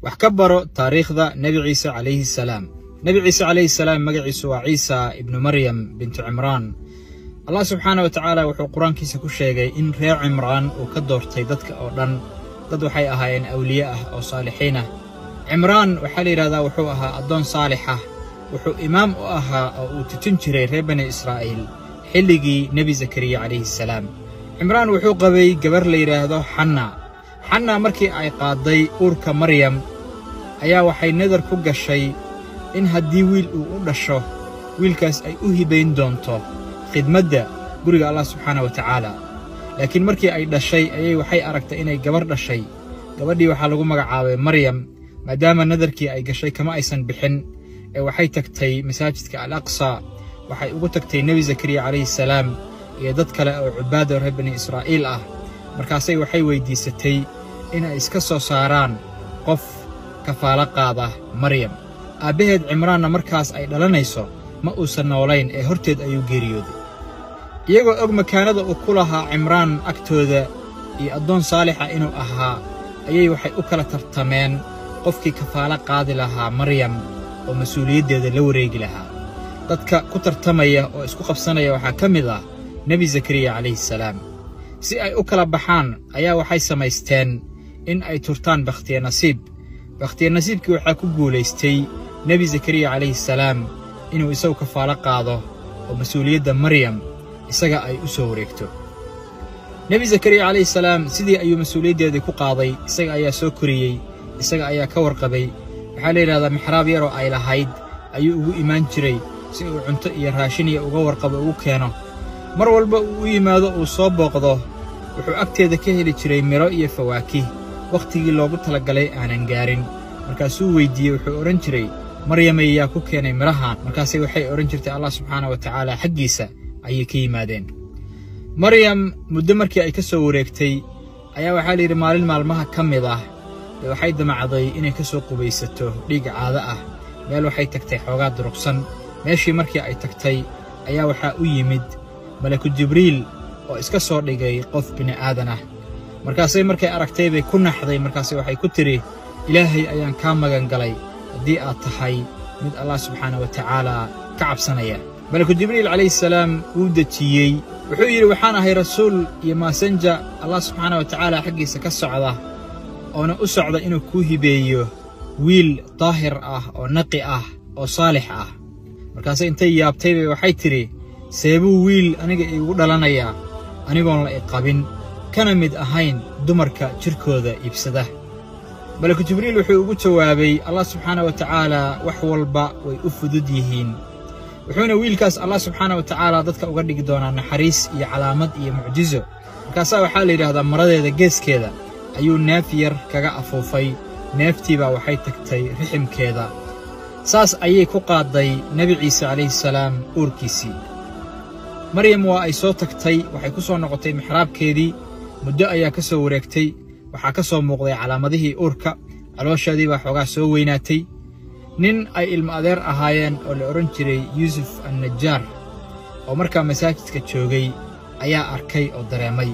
وحكبروا تاريخ ذا نبي عيسى عليه السلام. نبي عيسى عليه السلام مجعيس وعيسى ابن مريم بنت عمران. الله سبحانه وتعالى وحو قرآن كيسا كشيغي إن ريع عمران وكدور تيددك أوردان ضد وحي أهاين أولياء أو صالحين. عمران وحالي رادا وحو أها أدون صالحة وحو إمام أها أو تتنشري ريبني إسرائيل حلقي نبي زكريا عليه السلام. عمران وحو قبي قبر لي رادا حنا مركي أي قاضي أورك مريم أيا وحي نذر كوغا الشيء إن هدي ويل ودشو ويلكاس أي أهبين دونتو خدمة قرق الله سبحانه وتعالى. لكن مركي أي دشي أي وحي أركت إني قبر دشي قبر دي وحا لغو مقعاوي مريم مادام نذركي أي قشي كما أيسان بحن أي وحي تكتي مساجدك الأقصى وحي أقو تكتي نبي زكريا عليه السلام يددك لأو عبادة رهبني إسرائيل مركاسي وحي ويدي ستي إن إسكسو ساران قف كفالة قاضة مريم أبهد عمران مركاس أي دلانيسو ما أوسن نولين أي هرتد أيو جيريود ييغو أغ مكاندا وكلها عمران أكتودا إي أدون صالحة إنو أها أيي وحي أكلا ترتمين قفكي كفالة قاضي لها مريم ومسؤولية دي لوريق لها dadka ku tartamaya oo isku qabsanaya waxa kamid ah nabi zakariya alayhi salaam si ay u kala baxaan ayaa waxay samaysteen in ay turtaan bakhtiya nasiibkii waxa ku guuleystay nabi zakariya alayhi salaam inuu isagu kafaalo qaado oo mas'uuliyadda maryam isaga ay u soo wareegto. nabi zakariya alayhi salaam sidii ayuu mas'uuliyaddeeda ku qaaday isaga ayaa soo koriyay isaga ayaa ka warqabay waxa la yiraahdaa mixraab yar oo ay lahayd ayuu ugu iimaan jiray si uu cunto iyo raashin iyo uga warqabo ugu keeno mar walba uu yimaado uu soo booqdo wuxuu agteeda ka heli jiray miro iyo fawaakih waqtigii loogu talagalay aanan gaarin markaasuu weydiiyay wuxuu oran jiray maryam ayaa ku keenay mirahan markaasay waxay oran jirtay Allah subhanahu wa ta'ala xaqiisa ayay ka yimaadeen. maryam muddo markii ay ka soo wareegtay ayaa waxa la yiri maalin maalmaha kamid ah waxay damacday inay ka soo qubaysato dhiig caado ah meel waxay tagtay xoogaa durugsan meeshii markii ay tagtay ayaa waxa u yimid malaku jibriil oo iska soo dhigay qof bini aadan ah markaasay markay aragtay bay ku naxday markaasay waxay ku tiri ilaahay ayaan ka magan galay hadii aad tahay mid Allah subhanahu wa ta'ala ka cabsanaya. malaku jibriil alayhi salaam uu dajiyay wuxuu yiri waxaan ahay rasuul iyo messenger Allah subhanahu wa ta'ala xaqiisa ka socda oo u socda inuu ku hibeeyo wiil daahir ah oo naqi ah oo saalix ah markaasay intay yaabtay waxay tiri seebuu wiil aniga iigu dhalanaya anigoon la iqabin kana mid ahayn dumarka jirkooda ibsada. malaku jibriil wuxuu ugu jawaabay Allah subhanahu wa ta'ala wax walba way u fudud yihiin wuxuuna wiilkaas Allah subhanahu wa ta'ala dadka uga dhigi doonaa naxariis iyo calaamad iyo mucjizo. markaas waxa la yiraahdaa maradeeda geeskeeda ayuu neef yar kaga afuufay neeftiiba waxay tagtay riximkeeda saas ayay ku qaaday nabi ciise alayhi salaam uurkiisii. maryam waa ay soo tagtay waxay ku soo noqotay mixraabkeedii muddo ayaa ka soo wareegtay waxa ka soo muuqday calaamadihii uurka caloosheedii baa xogaa soo weynaatay nin ay ilmo adeer ahaayeen oo la oran jiray Yusuf an-Najjar oo markaa masaajidka joogay ayaa arkay oo dareemay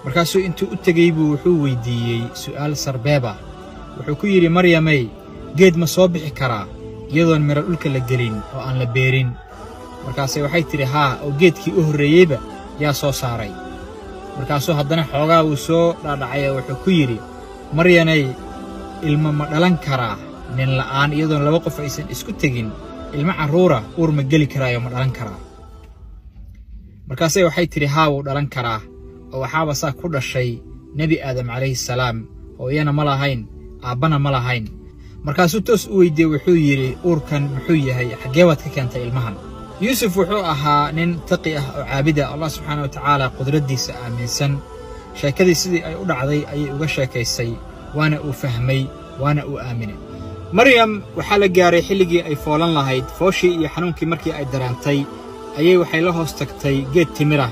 markaasuu intuu u tagay buu wuxuu weydiiyay su'aal sarbeeba wuxuu ku yiri maryamay geed ma soo bixi karaa iyadoon miro dhulka la gelin oo aan la beerin markaasay waxay tiri haa oo geedkii u horeeyayba yaa soo saaray markaasuu haddana xoogaa uu soo dhaadhacay wuxuu ku yiri maryanay ilmo ma dhalan karaa nin la'aan iyadoon laba qof aysan isku tagin ilmo caruura uur ma geli karaayo ma dhalan karaa markaasay waxay tiri haa wuu dhalan karaa oo waxaaba saa ku dhashay nabi aadam alayhi salaam oo iyana ma lahayn aabana ma lahayn markaasuu toos u weydiiyay wuxuu yiri uurkan muxuu yahay xagee waad ka keentay ilmahan. Yusuf wuxuu ahaa nin taqi ah oo caabida Allah subhanahu wa ta'ala qudradiisa aaminsan sheekadii sidii ay u dhacday ayay uga sheekaysay waana uu fahmay waana uu aaminay. maryam waxa la gaaray xilligii ay foolan lahayd fooshii iyo xanuunkii markii ay daraantay ayay waxay la hoos tagtay geed timira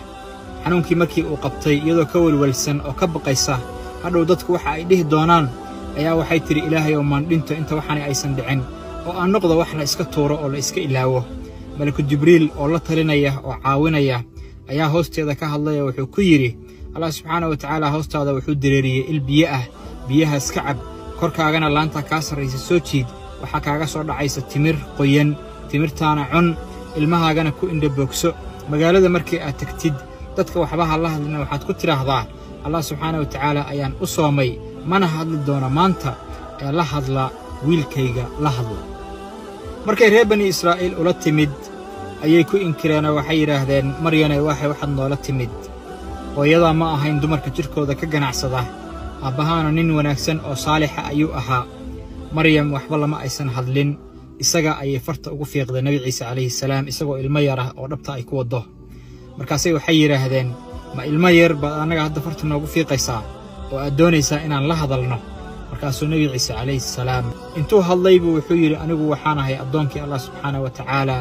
xanuunkii markii uu qabtay iyadoo ka walwalsan oo ka baqaysa hadhow dadku waxa ay dhihi doonaan ayaa waxay tiri ilaahay oo maan dhinto inta waxaan aysan dhicin oo aan noqdo wax la iska tuuro oo la iska ilaawo. malaku jibriil oo la talinaya oo caawinaya ayaa hoosteeda ka hadlay wuxuu ku yiri Allah subhanahu wa ta'ala hoostaada wuxuu direeriyay il biyo ah biyahaas ka cab korkaagana laanta kaa sarraysa soo jiid waxaa kaaga soo dhacaysa timir qoyan timirtaana cun ilmahaagana ku indhaboogso magaalada markii aad tagtid dadka waxba ha la hadlina waxaad ku tidhaahdaa allah subxaanahu wa tacaala ayaan u soomay mana hadli doona maanta ee la hadla wiilkayga la hadla markay reer bani israa'iil ula timid ayay ku inkireenoo waxay yidhaahdeen maryane waxaad noola timid hooyadaa ma ahayn dumarka jidhkooda ka ganacsada aabbahaana nin wanaagsan oo saalixa ayuu ahaa maryam waxba lama aysan hadlin isaga ayay farta ugu fiiqdeen nebi ciise calayhi salaam isagoo ilmo yar ah oo dhabta ay ku waddo markaasay waxay yidhaahdeen ma ilmo yar baad annaga hadda farta noogu fiiqaysaa oo aad doonaysaa inaan la hadalno markaasuu nebi ciise calayhi salaam intuu hadlay buu wuxuu yidhi anigu waxaan ahay addoonkii allah subxaanahu wa tacaala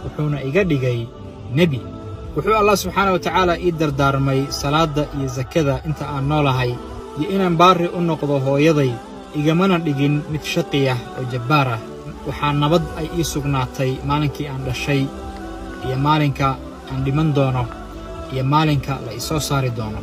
wuxuuna iga dhigay nebi wuxuu allah subxaanahu wa tacaala ii dardaarmay salaadda iyo sakada inta aan noolahay iyo inaan baarri u noqdo hooyaday igamana dhigin mid shaqi ah oo jabbaar ah waxaa nabad ay ii sugnaatay maalinkii aan dhashay iyo maalinka aan dhiman doono iyo maalinka la isoo saari doono